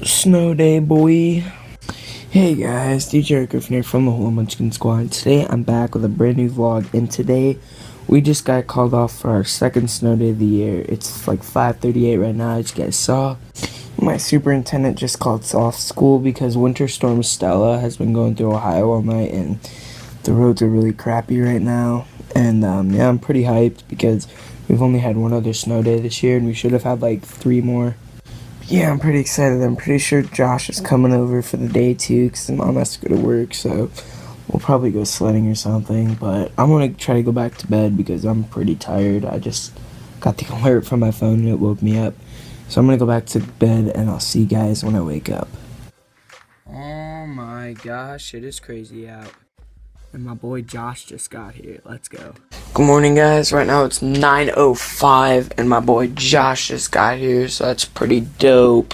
Snow day, boy. Hey guys, DJ Griffin here from the Whole Munchkin Squad. Today I'm back with a brand new vlog, and today we just got called off for our second snow day of the year. It's like 5:38 right now, as you guys saw. My superintendent just called us off school because Winter Storm Stella has been going through Ohio all night, and the roads are really crappy right now. And yeah, I'm pretty hyped because we've only had one other snow day this year, and we should have had like 3 more. Yeah, I'm pretty excited. I'm pretty sure Josh is coming over for the day too, because his mom has to go to work, so we'll probably go sledding or something. But I'm going to try to go back to bed because I'm pretty tired. I just got the alert from my phone and it woke me up. So I'm going to go back to bed, and I'll see you guys when I wake up. Oh my gosh, it is crazy out. And my boy Josh just got here. Let's go. Good morning, guys. Right now it's 9:05 and my boy Josh just got here, so that's pretty dope.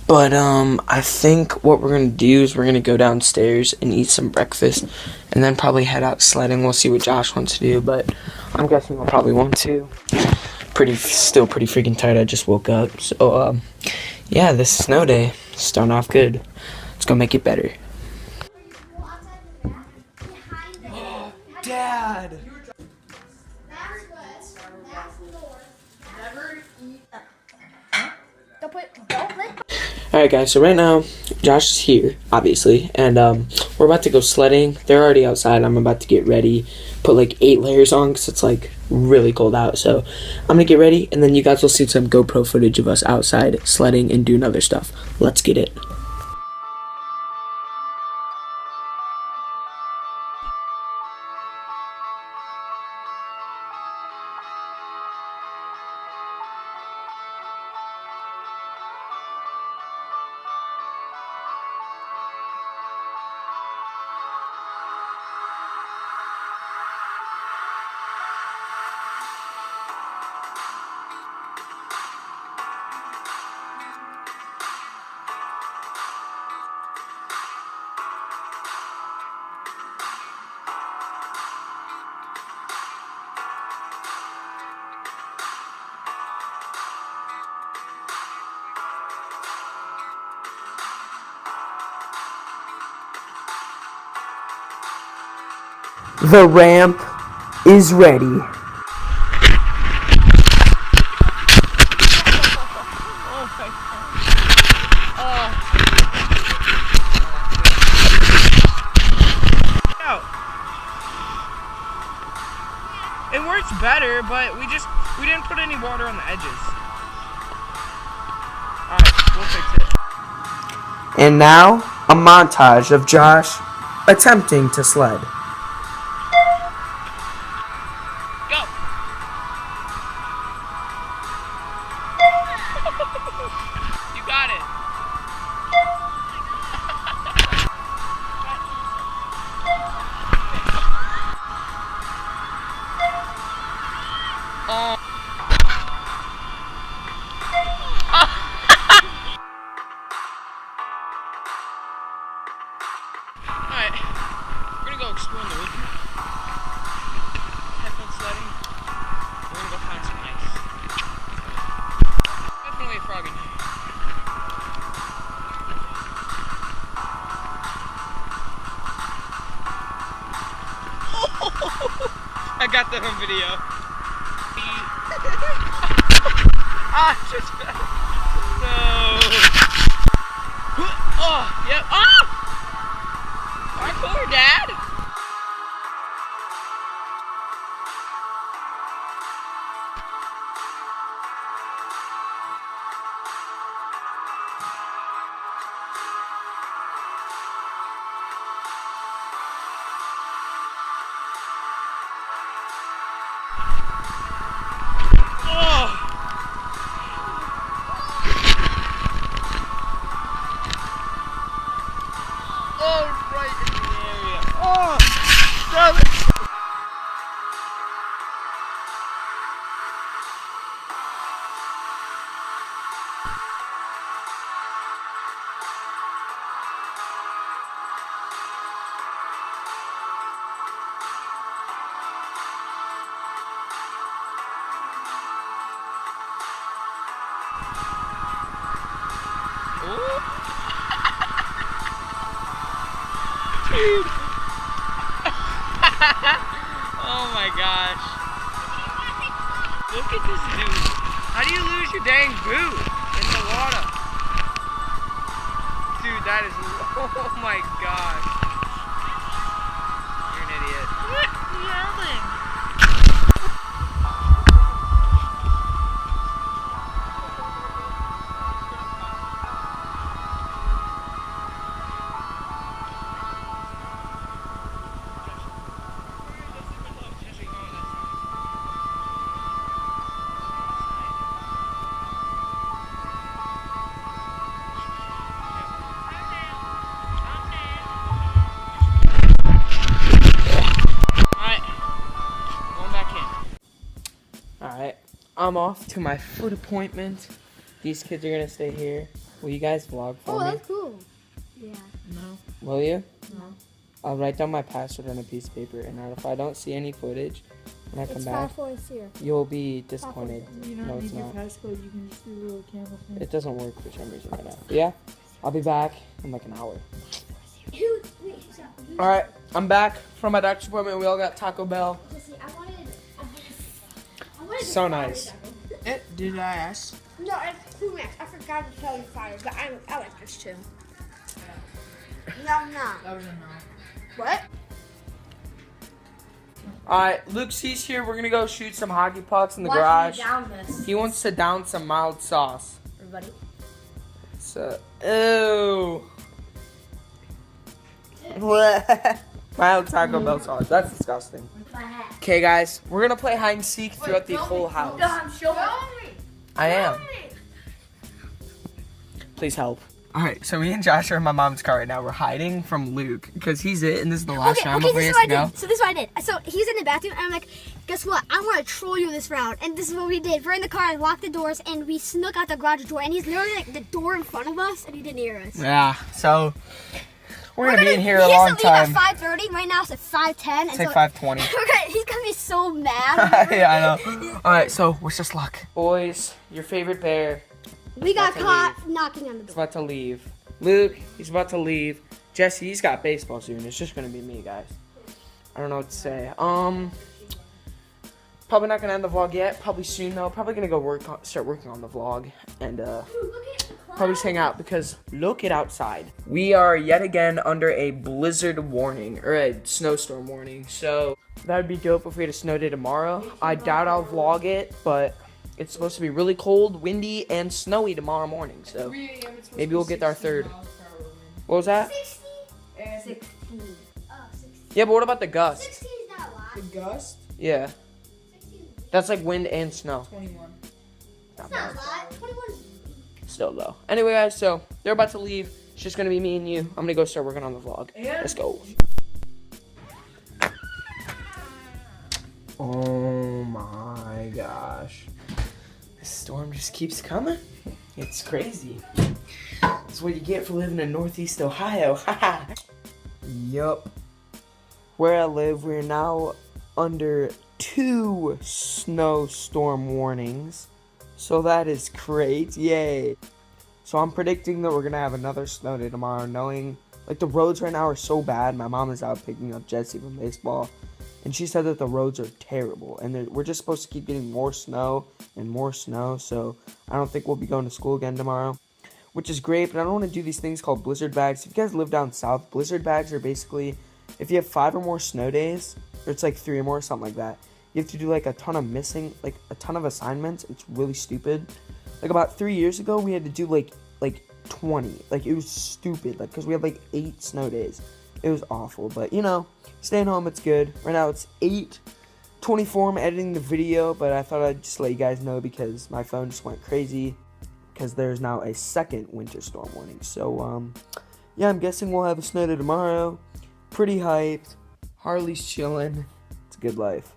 But I think what we're gonna do is we're gonna go downstairs and eat some breakfast and then probably head out sledding. We'll see what Josh wants to do, but I'm guessing we'll probably want to. Still pretty freaking tired. I just woke up. So yeah, this snow day is starting off good. Let's go make it better. Dad! Alright guys, so right now Josh is here, obviously, and we're about to go sledding. They're already outside. I'm about to get ready, put like 8 layers on because it's like really cold out. So I'm gonna get ready, and then you guys will see some GoPro footage of us outside sledding and doing other stuff. Let's get it. The ramp is ready. It works better, but we didn't put any water on the edges. Alright, we'll fix it. And now, a montage of Josh attempting to sled. Go! You got it. Alright, we're gonna go explore the woods. Have fun sledding. We're gonna go find some ice. Definitely a frog in here. I got that on video. Just fell. No. Oh, yep. Oh! Parkour, Dad! Oh, right in the area. Oh! dude. Oh my gosh. Look at this dude. How do you lose your dang boot in the water? Dude, that is, oh my gosh. You're an idiot. What? Yelling. Alright, I'm off to my foot appointment. These kids are gonna stay here. Will you guys vlog for me? Oh, that's cool. Yeah. No. Will you? No. I'll write down my password on a piece of paper, and if I don't see any footage when I come It's back, 5 here. you'll be disappointed. You don't No, it's need your not. passcode, you can just do a little camera thing. It doesn't work for some reason right now. But yeah, I'll be back in like an hour. Alright, I'm back from my doctor's appointment. We all got Taco Bell. I wanted So nice. Did I ask? No, it's Crew Max. I forgot to tell you fire, but I like this too. No. That was a no. What? Alright, Luke's he's here. We're gonna go shoot some hockey pucks in the Watch garage. me down this. He wants to down some mild sauce. Everybody. So, ew. Mild Taco Bell sauce. That's disgusting. My hat. Okay, guys, we're gonna play hide and seek throughout the whole house. Show me. I am. Please help. Alright, so me and Josh are in my mom's car right now. We're hiding from Luke because he's it, and this is the last round before he has to go. So this is what I did. So he's in the bathroom, and I'm like, guess what? I want to troll you this round. And this is what we did. We're in the car, I locked the doors, and we snuck out the garage door. And he's literally like the door in front of us, and he didn't hear us. Yeah, so we're gonna be in here a He long has to leave time. at 5:30. Right now it's at 5:10. It's like 5:20. He's gonna be so mad. Yeah, I know. Alright, so wish us luck. Boys, your favorite pair We got About to caught knocking on the is door. about to leave. Luke, he's about to leave. Jesse, he's got baseball soon. It's just gonna be me, guys. I don't know what to say. Probably not gonna end the vlog yet. Probably soon though. Probably gonna go start working on the vlog and probably just hang out because look at outside. We are yet again under a blizzard warning or a snowstorm warning. So that would be dope if we had a snow day tomorrow. I doubt I'll vlog it, but it's supposed to be really cold, windy, and snowy tomorrow morning. So maybe we'll get our third. What was that? 16. Oh, 16. Yeah, but what about the gust? 16 is not a lot. The gust, Yeah, 16 that's like wind and snow. 21. is not a lot. 21 is Still though. Anyway, guys, so they're about to leave. It's just gonna be me and you. I'm gonna go start working on the vlog. Let's go. Oh my gosh. This storm just keeps coming. It's crazy. That's what you get for living in Northeast Ohio. Yup. Where I live, we're now under 2 snowstorm warnings. So that is great. Yay. So I'm predicting that we're going to have another snow day tomorrow, knowing, like, the roads right now are so bad. My mom is out picking up Jesse from baseball, and she said that the roads are terrible, and we're just supposed to keep getting more snow and more snow, so I don't think we'll be going to school again tomorrow, which is great, but I don't want to do these things called blizzard bags. If you guys live down south, blizzard bags are basically, if you have 5 or more snow days, or it's like 3 or more, something like that, you have to do like a ton of assignments. It's really stupid. Like about 3 years ago, we had to do like 20. Like, it was stupid, like, because we had like 8 snow days. It was awful, but you know, staying home, it's good. Right now it's 8:24. I'm editing the video, but I thought I'd just let you guys know because my phone just went crazy because there's now a second winter storm warning. So yeah, I'm guessing we'll have a snow day tomorrow. Pretty hyped. Harley's chilling. It's a good life.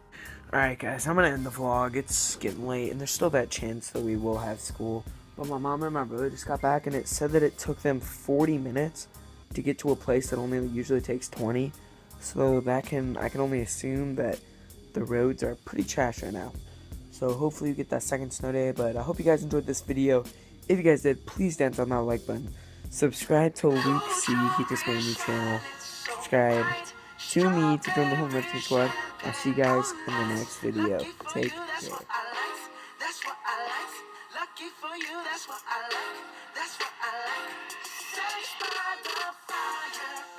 Alright guys, I'm gonna end the vlog. It's getting late and there's still that chance that we will have school. But my mom and my brother just got back and it said that it took them 40 minutes to get to a place that only usually takes 20. So I can only assume that the roads are pretty trash right now. So hopefully you get that second snow day. But I hope you guys enjoyed this video. If you guys did, please dance on that like button. Subscribe to Luke C. He just made a new channel. subscribe to me to join the Home Munchkin Squad. I'll see you guys in the next video. Take care. That's what I like. Lucky for you, that's what I like. That's what I like. Saved by the fire.